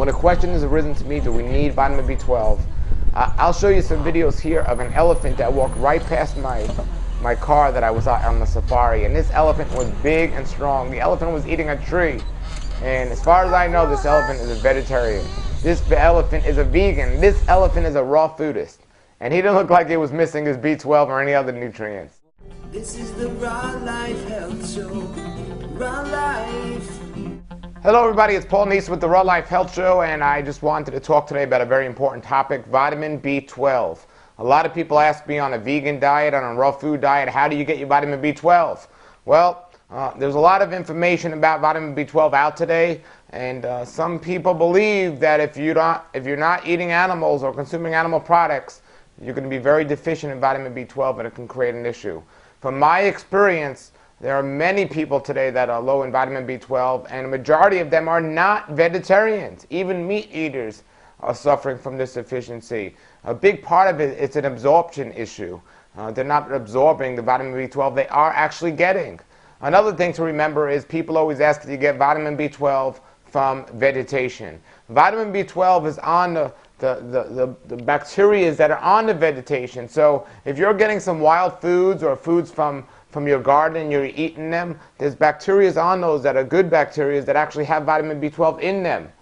When a question has arisen to me, do we need vitamin B12? I'll show you some videos here of an elephant that walked right past my car that I was out on the safari, and this elephant was big and strong. The elephant was eating a tree, and as far as I know, this elephant is a vegetarian. This elephant is a vegan. This elephant is a raw foodist, and he didn't look like he was missing his B12 or any other nutrients. This is the Raw Life Health Show. Raw Life. Hello everybody, it's Paul Neese with the Raw Life Health Show, and I just wanted to talk today about a very important topic, vitamin B12. A lot of people ask me on a vegan diet, on a raw food diet, how do you get your vitamin B12? Well, there's a lot of information about vitamin B12 out today, and some people believe that if you're not eating animals or consuming animal products, you're going to be very deficient in vitamin B12 and it can create an issue. From my experience, there are many people today that are low in vitamin B12, and a majority of them are not vegetarians. Even meat eaters are suffering from this deficiency. A big part of it is an absorption issue. They're not absorbing the vitamin B12 they are actually getting. Another thing to remember is people always ask if you get vitamin B12 from vegetation. Vitamin B12 is on the bacteria that are on the vegetation. So if you're getting some wild foods or foods from your garden and you're eating them, there's bacteria on those that are good bacteria that actually have vitamin B12 in them.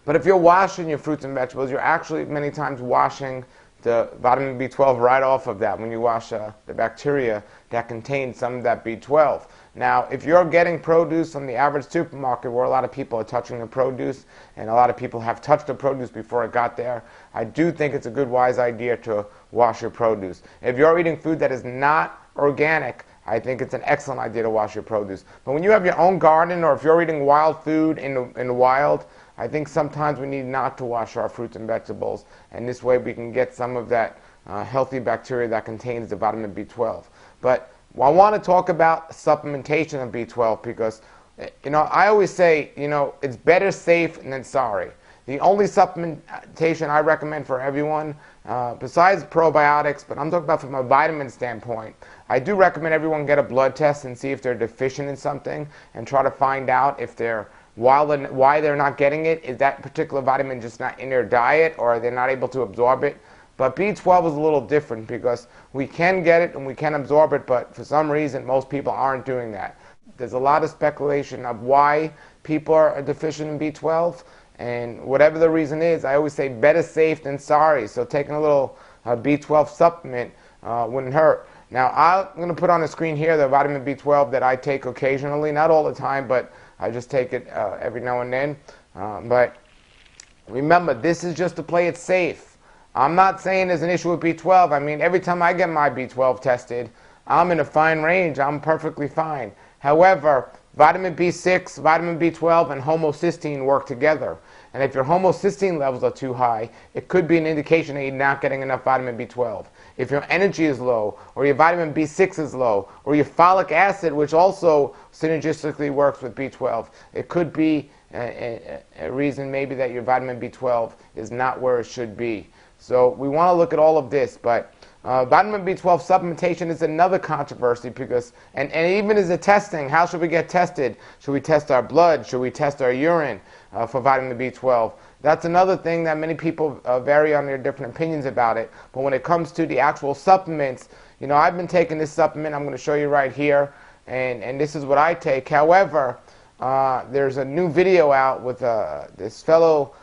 But if you're washing your fruits and vegetables, you're actually many times washing the vitamin B12 right off of that when you wash the bacteria that contains some of that B12. Now, if you're getting produce from the average supermarket where a lot of people are touching the produce, and a lot of people have touched the produce before it got there, I do think it's a good, wise idea to wash your produce. If you're eating food that is not organic, I think it's an excellent idea to wash your produce. But when you have your own garden, or if you're eating wild food in the wild, I think sometimes we need not to wash our fruits and vegetables, and this way we can get some of that healthy bacteria that contains the vitamin B12. But I want to talk about supplementation of B12 because, I always say, it's better safe than sorry. The only supplementation I recommend for everyone, besides probiotics, but I'm talking about from a vitamin standpoint, I do recommend everyone get a blood test and see if they're deficient in something and try to find out if why they're not getting it. Is that particular vitamin just not in their diet, or are they not able to absorb it? But B12 is a little different because we can get it and we can absorb it, but for some reason most people aren't doing that. There's a lot of speculation of why people are deficient in B12, and whatever the reason is, I always say better safe than sorry. So taking a little B12 supplement wouldn't hurt. Now I'm going to put on the screen here the vitamin B12 that I take occasionally, not all the time, but I just take it every now and then. But remember, this is just to play it safe. I'm not saying there's an issue with B12. I mean, every time I get my B12 tested, I'm in a fine range. I'm perfectly fine. However, vitamin B6, vitamin B12, and homocysteine work together. And if your homocysteine levels are too high, it could be an indication that you're not getting enough vitamin B12. If your energy is low, or your vitamin B6 is low, or your folic acid, which also synergistically works with B12, it could be a reason maybe that your vitamin B12 is not where it should be. So we want to look at all of this, but vitamin B12 supplementation is another controversy because, and even as a testing, how should we get tested? Should we test our blood? Should we test our urine for vitamin B12? That's another thing that many people vary on their different opinions about it. But when it comes to the actual supplements, I've been taking this supplement. I'm going to show you right here, and this is what I take. However, there's a new video out with this fellow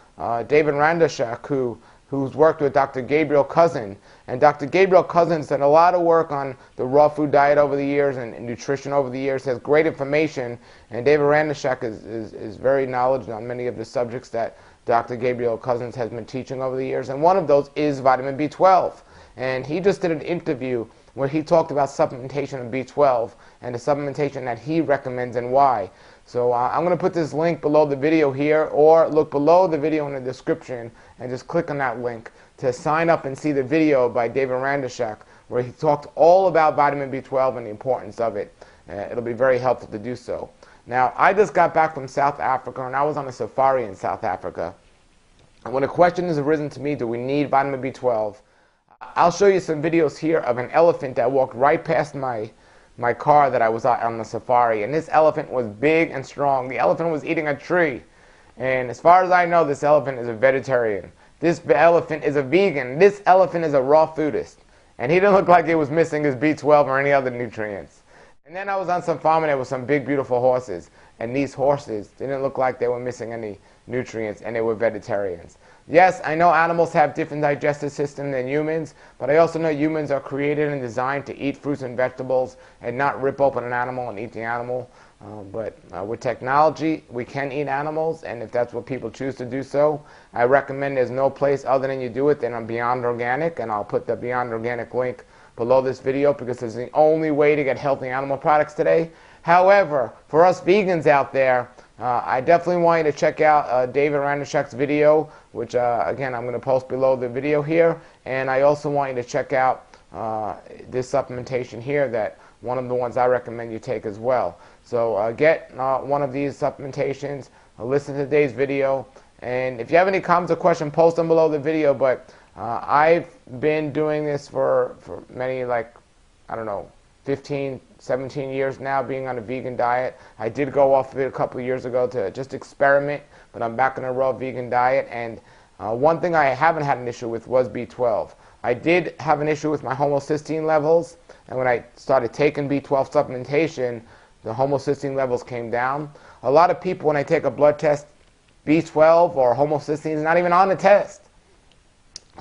David Randashak who's worked with Dr. Gabriel Cousin. And Dr. Gabriel Cousin's done a lot of work on the raw food diet over the years and nutrition over the years. He has great information, and David Randashak is very knowledgeable on many of the subjects that Dr. Gabriel Cousins has been teaching over the years, and one of those is vitamin B12. And he just did an interview where he talked about supplementation of B12 and the supplementation that he recommends and why. So I'm going to put this link below the video here, or look below the video in the description and just click on that link to sign up and see the video by David Randashak where he talked all about vitamin B12 and the importance of it. It'll be very helpful to do so. Now, I just got back from South Africa, and I was on a safari in South Africa. And when a question has arisen to me, do we need vitamin B12? I'll show you some videos here of an elephant that walked right past my car that I was on the safari, and this elephant was big and strong. The elephant was eating a tree, And as far as I know, this elephant is a vegetarian. This elephant is a vegan. This elephant is a raw foodist. And he didn't look like he was missing his B12 or any other nutrients. And then I was on some farm and there were some big, beautiful horses. And these horses didn't look like they were missing any nutrients, and they were vegetarians. Yes, I know animals have different digestive systems than humans, but I also know humans are created and designed to eat fruits and vegetables and not rip open an animal and eat the animal. But with technology, we can eat animals, and if that's what people choose to do so, I recommend there's no place other than you do it than on Beyond Organic, and I'll put the Beyond Organic link below this video because it's the only way to get healthy animal products today. However, for us vegans out there, I definitely want you to check out David Ranishek's video, which again I'm going to post below the video here, and I also want you to check out this supplementation here, that one of the ones I recommend you take as well. So get one of these supplementations, listen to today's video, and if you have any comments or questions, post them below the video. But I've been doing this for many, like, I don't know, 15, 17 years now, being on a vegan diet. I did go off of it a couple of years ago to just experiment, but I'm back on a raw vegan diet. And one thing I haven't had an issue with was B12. I did have an issue with my homocysteine levels, and when I started taking B12 supplementation, the homocysteine levels came down. A lot of people, when I take a blood test, B12 or homocysteine is not even on the test.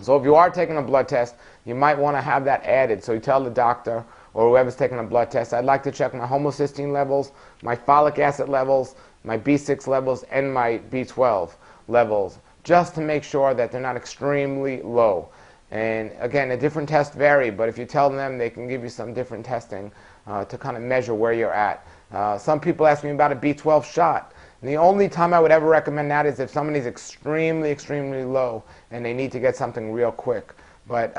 So if you are taking a blood test, you might want to have that added. So you tell the doctor or whoever's taking a blood test, I'd like to check my homocysteine levels, my folic acid levels, my B6 levels, and my B12 levels, just to make sure that they're not extremely low. And again, the different tests vary, but if you tell them, they can give you some different testing to kind of measure where you're at. Some people ask me about a B12 shot. And the only time I would ever recommend that is if somebody's extremely, extremely low and they need to get something real quick. But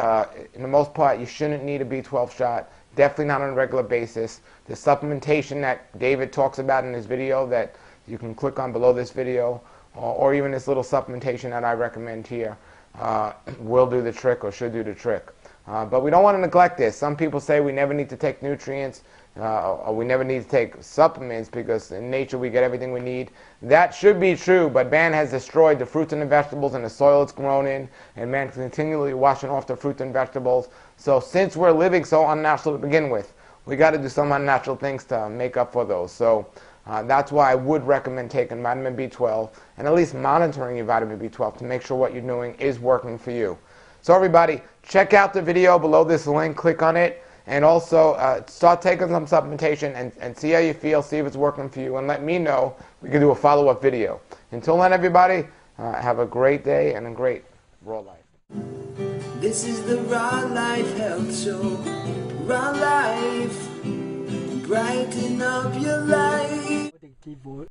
in the most part, you shouldn't need a B12 shot. Definitely not on a regular basis. The supplementation that David talks about in his video that you can click on below this video, or even this little supplementation that I recommend here, will do the trick or should do the trick. But we don't want to neglect this. Some people say we never need to take nutrients or we never need to take supplements because in nature we get everything we need. That should be true, but man has destroyed the fruits and the vegetables and the soil it's grown in, and man continually washing off the fruits and vegetables. So since we're living so unnatural to begin with, we got to do some unnatural things to make up for those. So that's why I would recommend taking vitamin B12 and at least monitoring your vitamin B12 to make sure what you're doing is working for you. So everybody, check out the video below this link, click on it, and also start taking some supplementation and see how you feel, see if it's working for you, and let me know. We can do a follow-up video. Until then, everybody, have a great day and a great raw life. This is the Raw Life Health Show. Raw Life, brighten up your life.